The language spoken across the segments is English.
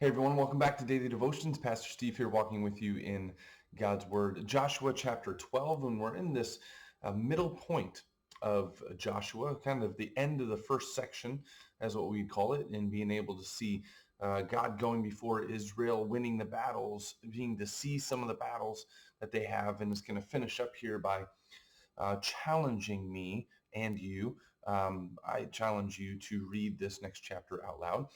Hey everyone, welcome back to Daily Devotions. Pastor Steve here walking with you in God's Word. Joshua chapter 12, and we're in this middle point of Joshua, kind of the end of the first section, as what we call it, and being able to see God going before Israel, winning the battles, being to see some of the battles that they have, and it's going to finish up here by challenging me and you. I challenge you to read this next chapter out loud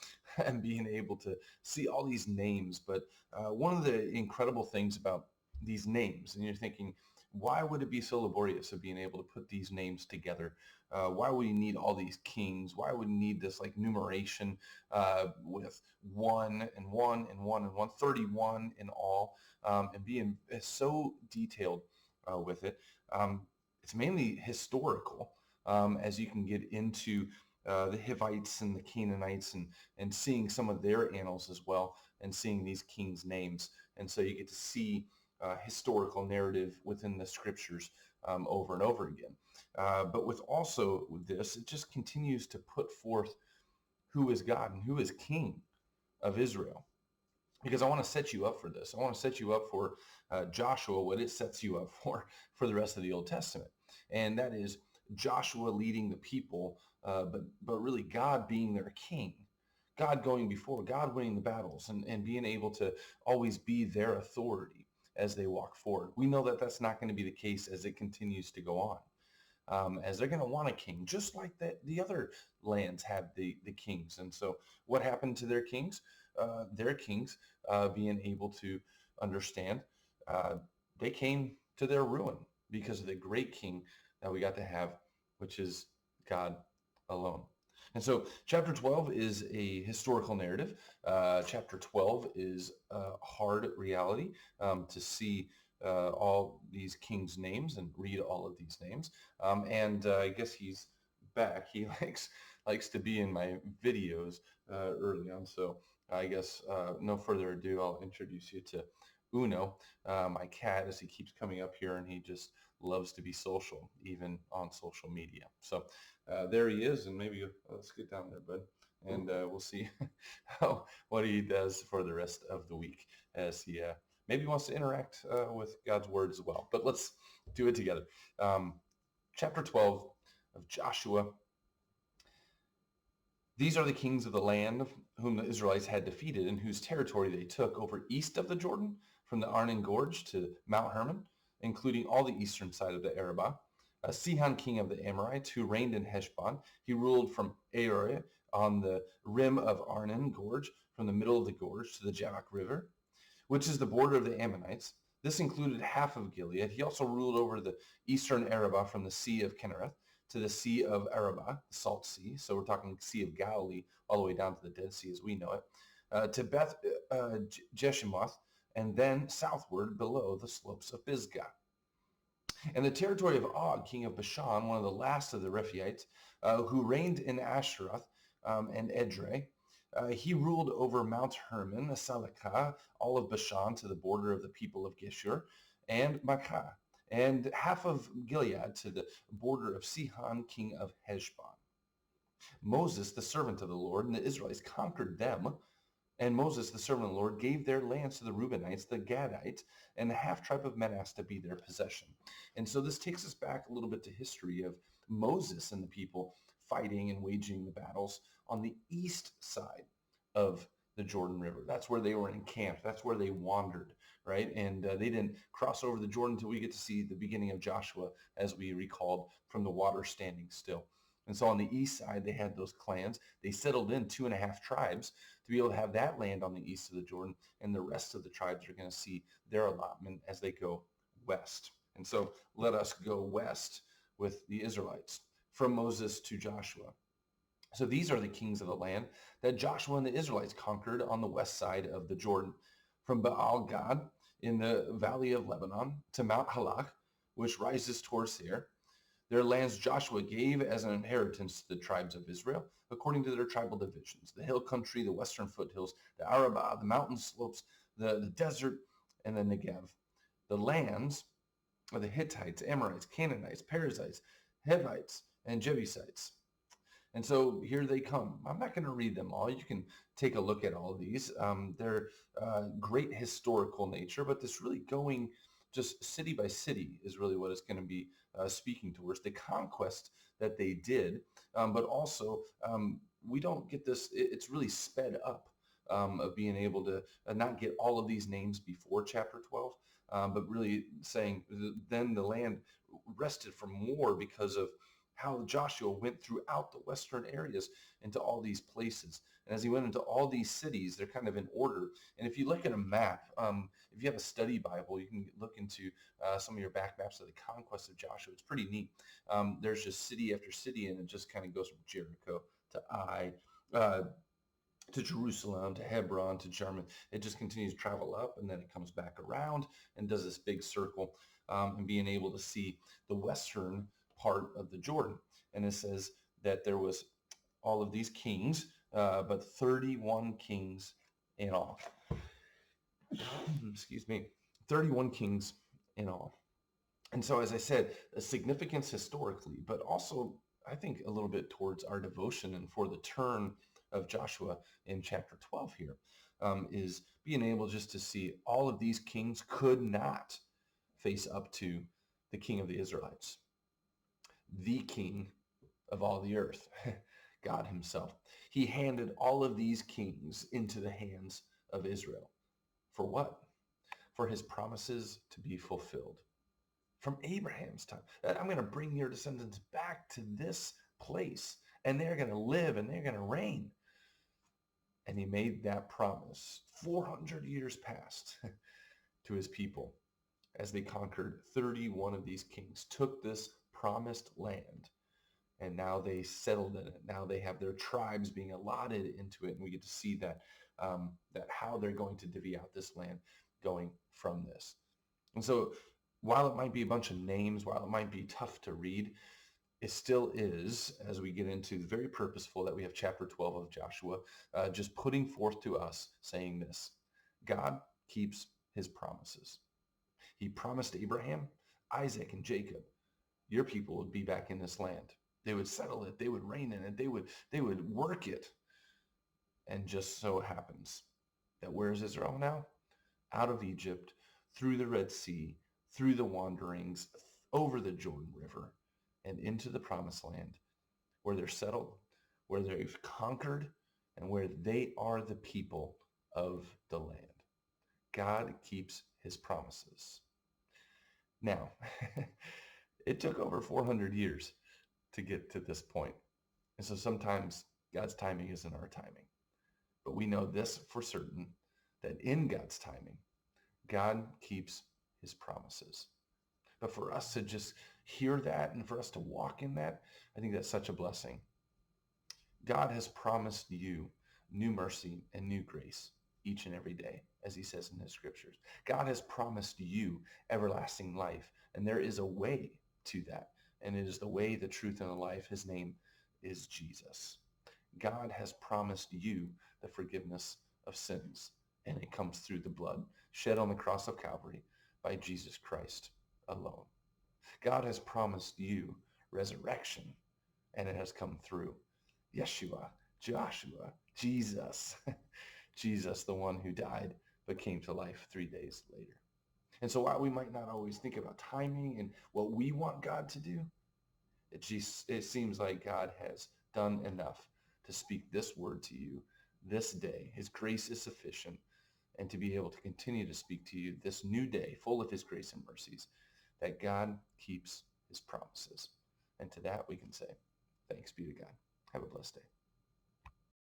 and being able to see all these names. But one of the incredible things about these names, and you're thinking, why would it be so laborious of being able to put these names together? Why would you need all these kings? Why would you need this like numeration with one and one and one and one, 31 in all, and being so detailed with it? It's mainly historical, as you can get into the Hivites and the Canaanites and seeing some of their annals as well, and seeing these kings' names. And so you get to see historical narrative within the scriptures over and over again. But with this, it just continues to put forth who is God and who is King of Israel. Because I want to set you up for this. I want to set you up for Joshua, what it sets you up for the rest of the Old Testament. And that is Joshua leading the people, but really God being their king. God going before, God winning the battles, and being able to always be their authority as they walk forward. We know that that's not going to be the case as it continues to go on. As they're going to want a king, just like the other lands had the kings. And so what happened to their kings? Their kings being able to understand, they came to their ruin because of the great king that we got to have, which is God alone. And so chapter 12 is a historical narrative. Chapter 12 is a hard reality to see all these kings' names and read all of these names. And I guess he's back. He likes to be in my videos early on. So I guess no further ado, I'll introduce you to Uno, my cat, as he keeps coming up here, and he just loves to be social, even on social media. So there he is, and maybe let's get down there, bud, and we'll see what he does for the rest of the week as he maybe wants to interact with God's word as well. But let's do it together. Chapter 12 of Joshua. These are the kings of the land whom the Israelites had defeated and whose territory they took over east of the Jordan, from the Arnon Gorge to Mount Hermon, including all the eastern side of the Arabah. Sihon, king of the Amorites, who reigned in Heshbon. He ruled from Aroer on the rim of Arnon Gorge, from the middle of the gorge to the Jabbok River, which is the border of the Ammonites. This included half of Gilead. He also ruled over the eastern Arabah from the Sea of Kinnereth to the Sea of Arabah, the Salt Sea. So we're talking Sea of Galilee, all the way down to the Dead Sea as we know it, to Beth Jeshimoth, and then southward below the slopes of Pisgah. And the territory of Og, king of Bashan, one of the last of the Rephaites, who reigned in Asheroth and Edrei. He ruled over Mount Hermon, Salakah, all of Bashan to the border of the people of Geshur, and Makkah, and half of Gilead to the border of Sihon, king of Heshbon. Moses, the servant of the Lord, and the Israelites conquered them. And Moses, the servant of the Lord, gave their lands to the Reubenites, the Gadites, and the half-tribe of Manasseh to be their possession. And so this takes us back a little bit to history of Moses and the people fighting and waging the battles on the east side of the Jordan River. That's where they were encamped. That's where they wandered, right? And they didn't cross over the Jordan until we get to see the beginning of Joshua, as we recalled from the water standing still. And so on the east side, they had those clans. They settled in 2.5 tribes to be able to have that land on the east of the Jordan, and the rest of the tribes are going to see their allotment as they go west. And so let us go west with the Israelites, from Moses to Joshua. So these are the kings of the land that Joshua and the Israelites conquered on the west side of the Jordan, from Baal Gad in the valley of Lebanon to Mount Halak, which rises towards Seir. Their lands Joshua gave as an inheritance to the tribes of Israel, according to their tribal divisions: the hill country, the western foothills, the Arabah, the mountain slopes, the desert, and the Negev. The lands of the Hittites, Amorites, Canaanites, Perizzites, Hivites, and Jebusites. And so here they come. I'm not going to read them all. You can take a look at all of these. They're great historical nature, but this really going just city by city is really what it's going to be speaking towards the conquest that they did. But also, we don't get this, it's really sped up of being able to not get all of these names before chapter 12, but really saying then the land rested from war because of how Joshua went throughout the western areas into all these places. And as he went into all these cities, they're kind of in order. And if you look at a map, if you have a study Bible, you can look into some of your back maps of the conquest of Joshua. It's pretty neat. There's just city after city, and it just kind of goes from Jericho to Ai, to Jerusalem, to Hebron, to Jarmuth. It just continues to travel up, and then it comes back around and does this big circle, and being able to see the western part of the Jordan. And it says that there was all of these kings, but 31 kings in all. Excuse me, 31 kings in all. And so, as I said, a significance historically, but also I think a little bit towards our devotion and for the turn of Joshua in chapter 12 here, is being able just to see all of these kings could not face up to the king of the Israelites, the king of all the earth, God himself. He handed all of these kings into the hands of Israel. For what? For his promises to be fulfilled. From Abraham's time, I'm going to bring your descendants back to this place, and they're going to live and they're going to reign. And he made that promise 400 years past to his people as they conquered 31 of these kings, took this promised land, and now they settled in it. Now they have their tribes being allotted into it, and we get to see that that how they're going to divvy out this land going from this. And so while it might be a bunch of names, while it might be tough to read, it still is, as we get into the very purposeful that we have chapter 12 of Joshua, just putting forth to us saying this: God keeps his promises. He promised Abraham, Isaac, and Jacob, your people would be back in this land. They would settle it. They would reign in it. They would work it. And just so happens that where is Israel now? Out of Egypt, through the Red Sea, through the wanderings, over the Jordan River, and into the promised land, where they're settled, where they've conquered, and where they are the people of the land. God keeps his promises. Now, it took over 400 years to get to this point. And so sometimes God's timing isn't our timing. But we know this for certain, that in God's timing, God keeps his promises. But for us to just hear that and for us to walk in that, I think that's such a blessing. God has promised you new mercy and new grace each and every day, as he says in his scriptures. God has promised you everlasting life, and there is a way to that. And it is the way, the truth, and the life. His name is Jesus. God has promised you the forgiveness of sins, and it comes through the blood shed on the cross of Calvary by Jesus Christ alone. God has promised you resurrection, and it has come through Yeshua, Joshua, Jesus, Jesus, the one who died but came to life 3 days later. And so while we might not always think about timing and what we want God to do, it seems like God has done enough to speak this word to you this day. His grace is sufficient, and to be able to continue to speak to you this new day full of his grace and mercies, that God keeps his promises. And to that we can say, thanks be to God. Have a blessed day.